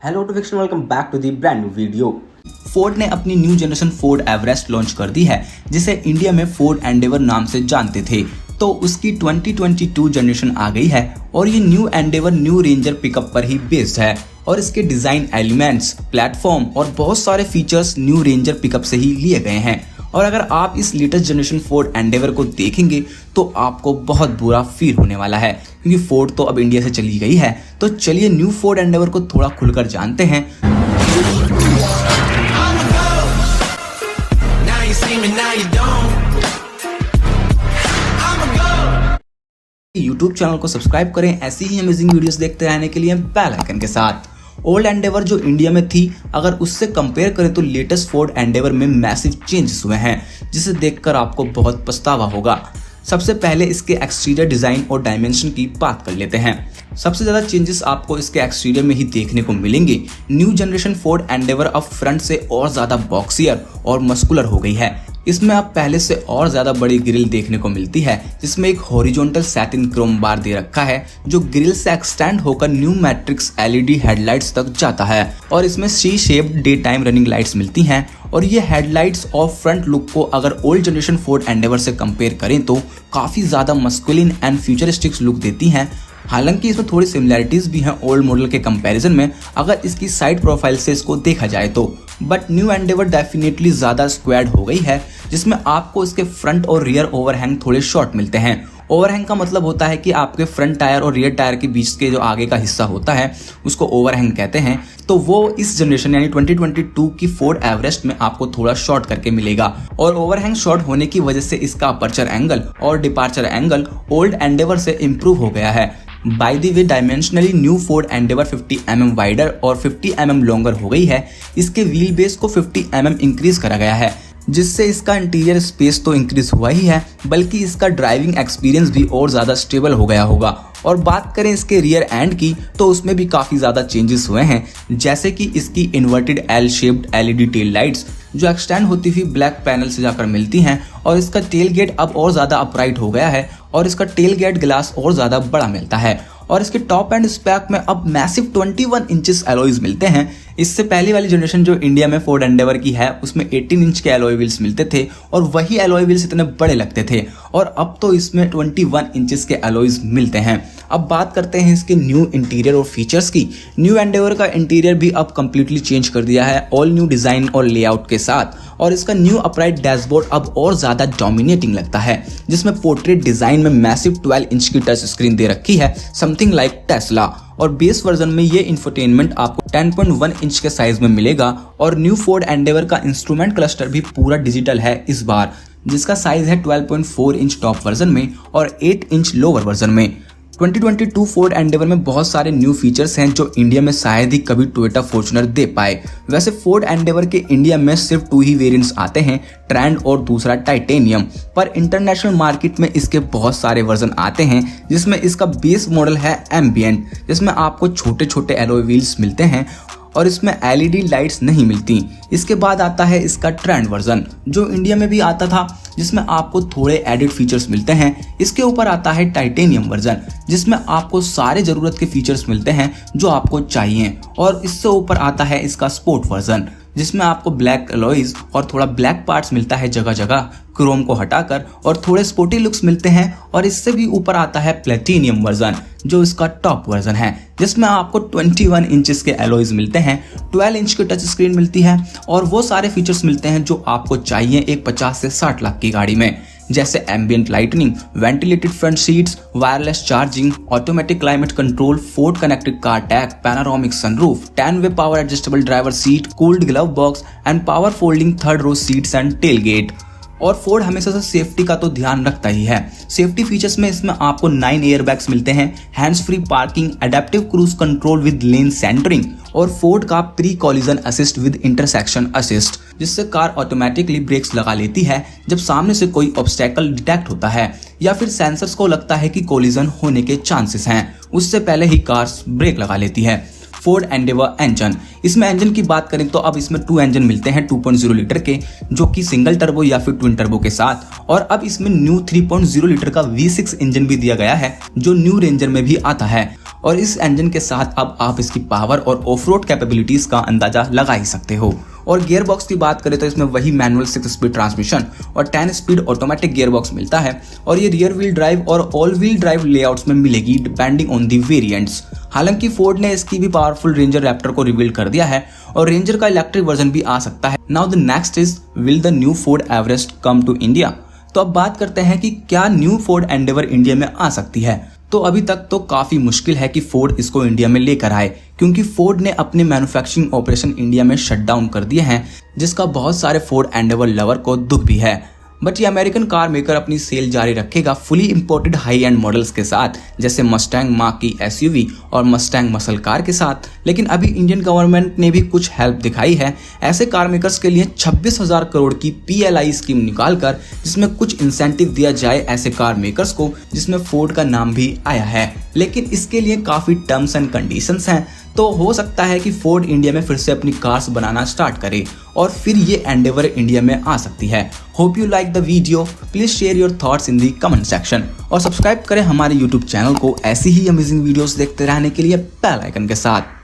Hello to fiction, welcome back to the brand new video. Ford ने अपनी new generation Ford Everest launch कर दी है, जिसे इंडिया में फोर्ड एंडेवर नाम से जानते थे। तो उसकी 2022 जनरेशन आ गई है और ये new Endeavour new ranger pickup पर ही बेस्ड है और इसके डिजाइन एलिमेंट्स, प्लेटफॉर्म और बहुत सारे फीचर्स न्यू रेंजर पिकअप से ही लिए गए हैं। और अगर आप इस लेटेस्ट जनरेशन फोर्ड एंडेवर को देखेंगे तो आपको बहुत बुरा फील होने वाला है, क्योंकि फोर्ड तो अब इंडिया से चली गई है। तो चलिए न्यू फोर्ड एंडेवर को थोड़ा खुलकर जानते हैं। यूट्यूब चैनल को सब्सक्राइब करें ऐसी ही अमेजिंग वीडियोस देखते रहने के लिए बेल आइकन के साथ। ओल्ड एंडेवर जो इंडिया में थी, अगर उससे कंपेयर करें तो लेटेस्ट फोर्ड एंडेवर में मैसिव चेंजेस हुए हैं, जिसे देखकर आपको बहुत पछतावा होगा। सबसे पहले इसके एक्सटीरियर डिजाइन और डायमेंशन की बात कर लेते हैं। सबसे ज्यादा चेंजेस आपको इसके एक्सटीरियर में ही देखने को मिलेंगे। न्यू जनरेशन फोर्ड एंडेवर अब फ्रंट से और ज्यादा बॉक्सियर और मस्कुलर हो गई है। इसमें अब पहले से और ज्यादा बड़ी ग्रिल देखने को मिलती है, जिसमें एक हॉरिजॉन्टल सैटिन क्रोम बार दे रखा है, जो ग्रिल से एक्सटेंड होकर न्यू मैट्रिक्स एलईडी हेडलाइट्स तक जाता है। और इसमें C shaped day time running lights मिलती हैं। और ये हेडलाइट्स और फ्रंट लुक को अगर ओल्ड जनरेशन फोर्ड एंडेवर से कंपेयर करें तो काफी ज्यादा मस्कुलिन एंड फ्यूचरिस्टिक लुक देती हैं। हालांकि इसमें थोड़ी सिमिलैरिटीज भी हैं ओल्ड मॉडल के कंपैरिजन में, अगर इसकी साइड प्रोफाइल से इसको देखा जाए तो। बट न्यू एंडेवर डेफिनेटली ज्यादा स्क्वाड हो गई है, जिसमें आपको इसके फ्रंट और रियर ओवरहैंग थोड़े शॉर्ट मिलते हैं। ओवरहैंग का मतलब होता है कि आपके फ्रंट टायर और रियर टायर के बीच के जो आगे का हिस्सा होता है उसको ओवरहैंग कहते हैं। तो वो इस जनरेशन यानी 2022 की फोर्ड एवरेस्ट में आपको थोड़ा शॉर्ट करके मिलेगा। और ओवरहैंग शॉर्ट होने की वजह से इसका अपर्चर एंगल और डिपार्चर एंगल ओल्ड एंडेवर से इम्प्रूव हो गया है। By the way, dimensionally new Ford Endeavour 50 mm wider और 50 mm लॉन्गर हो गई है। इसके व्हील बेस को 50 mm इंक्रीज करा गया है, जिससे इसका इंटीरियर स्पेस तो इंक्रीज हुआ ही है, बल्कि इसका ड्राइविंग एक्सपीरियंस भी और ज़्यादा स्टेबल हो गया होगा। और बात करें इसके रियर एंड की, तो उसमें भी काफ़ी ज़्यादा चेंजेस हुए हैं, जैसे कि इसकी inverted L shaped LED tail lights जो एक्सटेंड होती हुई ब्लैक पैनल से जाकर मिलती हैं। और इसका टेल गेट अब और ज़्यादा अपराइट हो गया है और इसका टेल गेट ग्लास और ज़्यादा बड़ा मिलता है। और इसके टॉप एंड स्पैक में अब मैसिव 21 इंचेस एलॉयज मिलते हैं। इससे पहले वाली जनरेशन जो इंडिया में फोर्ड एंडेवर की है, उसमें 18 इंच के एलॉय व्हील्स मिलते थे और वही एलॉय व्हील्स इतने बड़े लगते थे। और अब तो इसमें 21 इंचेस के एलॉयज मिलते हैं। अब बात करते हैं इसके न्यू इंटीरियर और फीचर्स की। न्यू एंडेवर का इंटीरियर भी अब कंप्लीटली चेंज कर दिया है, ऑल न्यू डिजाइन और लेआउट के साथ। और इसका न्यू अपराइट डैशबोर्ड अब और ज्यादा डोमिनेटिंग लगता है, जिसमें पोर्ट्रेट डिजाइन में मैसिव 12 इंच की टच स्क्रीन दे रखी है, समथिंग लाइक टेस्ला। और बेस वर्जन में ये इंफोटेनमेंट आपको 10.1 इंच के साइज में मिलेगा। और न्यू फोर्ड एंडेवर का इंस्ट्रूमेंट क्लस्टर भी पूरा डिजिटल है इस बार, जिसका साइज है 12.4 इंच टॉप वर्जन में और 8 इंच लोअर वर्जन में। 2022 फोर्ड एंडेवर में बहुत सारे न्यू फीचर्स हैं जो इंडिया में शायद ही कभी टोयोटा फॉर्च्यूनर दे पाए। वैसे फोर्ड एंडेवर के इंडिया में सिर्फ 2 ही वेरिएंट्स आते हैं, ट्रेंड और दूसरा टाइटेनियम। पर इंटरनेशनल मार्केट में इसके बहुत सारे वर्जन आते हैं, जिसमें इसका बेस मॉडल है एम्बिएंट, जिसमें आपको छोटे छोटे एलॉय व्हील्स मिलते हैं और इसमें एलईडी लाइट्स नहीं मिलती। इसके बाद आता है इसका ट्रेंड वर्जन, जो इंडिया में भी आता था, जिसमें आपको थोड़े एडिड फीचर्स मिलते हैं। इसके ऊपर आता है टाइटेनियम वर्जन, जिसमें आपको सारे जरूरत के फीचर्स मिलते हैं जो आपको चाहिए। और इससे ऊपर आता है इसका स्पोर्ट वर्जन, जिसमें आपको ब्लैक अलॉयज और थोड़ा ब्लैक पार्ट्स मिलता है जगह जगह, क्रोम को हटाकर, और थोड़े स्पोर्टी लुक्स मिलते हैं। और इससे भी ऊपर आता है प्लेटिनियम वर्जन, जो इसका टॉप वर्जन है, जिसमें आपको 21 इंचेस के एलॉयज मिलते हैं, 12 इंच की टच स्क्रीन मिलती है और वो सारे फीचर्स मिलते हैं जो आपको चाहिए एक 50 से 60 लाख की गाड़ी में, जैसे ambient lightning, ventilated front seats, wireless charging, automatic climate control, Ford connected car tag, panoramic sunroof, 10 way power adjustable driver seat, cooled glove box and power folding third row seats and tail gate. और Ford हमेशा से safety का तो ध्यान रखता ही है। Safety features में इसमें आपको 9 एयरबैग्स मिलते हैं, hands free parking, adaptive cruise control with lane centering और फोर्ड का pre collision assist with intersection assist, जिससे कार ऑटोमेटिकली ब्रेक्स लगा लेती है जब सामने से कोई ऑब्स्टेकल डिटेक्ट होता है या फिर सेंसर्स को लगता है कि कोलिजन होने के चांसेस हैं, उससे पहले ही कार ब्रेक लगा लेती है। फोर्ड एंडेवर इंजन, इसमें इंजन की बात करें तो अब इसमें 2 इंजन मिलते हैं 2.0 लीटर के, जो कि सिंगल टर्बो या फिर ट्विन टर्बो के साथ। और अब इसमें न्यू 3.0 लीटर का V6 इंजन भी दिया गया है, जो न्यू रेंजर में भी आता है। और इस इंजन के साथ अब आप इसकी पावर और ऑफ रोड कैपेबिलिटीज का अंदाजा लगा ही सकते हो। और गियर बॉक्स की बात करें तो इसमें वही मैनुअल 6 स्पीड ट्रांसमिशन और 10 स्पीड ऑटोमेटिक गियर बॉक्स मिलता है और ये रियर व्हील ड्राइव और ऑल व्हील ड्राइव लेआउट्स में मिलेगी डिपेंडिंग ऑन दी वेरिएंट्स। हालांकि फोर्ड ने इसकी भी पावरफुल रेंजर रैप्टर को रिवील कर दिया है और रेंजर का इलेक्ट्रिक वर्जन भी आ सकता है। Now the next is will the new Ford Everest come to India. तो अब बात करते हैं कि क्या न्यू फोर्ड एंडेवर इंडिया में आ सकती है। तो अभी तक तो काफी मुश्किल है कि फोर्ड इसको इंडिया में लेकर आए, क्योंकि फोर्ड ने अपने मैन्युफैक्चरिंग ऑपरेशन इंडिया में शट डाउन कर दिए हैं, जिसका बहुत सारे फोर्ड एंडेवर लवर को दुख भी है। बट ये अमेरिकन कार मेकर अपनी सेल जारी रखेगा fully imported high and models के साथ, जैसे मस्टैंग मार्क की एसयूवी और मस्टैंग मसल कार के साथ। लेकिन अभी इंडियन गवर्नमेंट ने भी कुछ हेल्प दिखाई है ऐसे कार मेकर्स के लिए 26,000 करोड़ की PLI स्कीम निकालकर, जिसमें कुछ इंसेंटिव दिया जाए ऐसे कार मेकर्स को, जिसमें फोर्ड का नाम भी आया है। लेकिन इसके लिए काफी टर्म्स एंड कंडीशंस हैं, तो हो सकता है कि फोर्ड इंडिया में फिर से अपनी कार्स बनाना स्टार्ट करे और फिर ये एंडेवर इंडिया में आ सकती है। Hope you like the video, please share your thoughts in the comment section और सब्सक्राइब करें हमारे YouTube चैनल को ऐसी ही अमेजिंग वीडियोस देखते रहने के लिए बेल आइकन के साथ।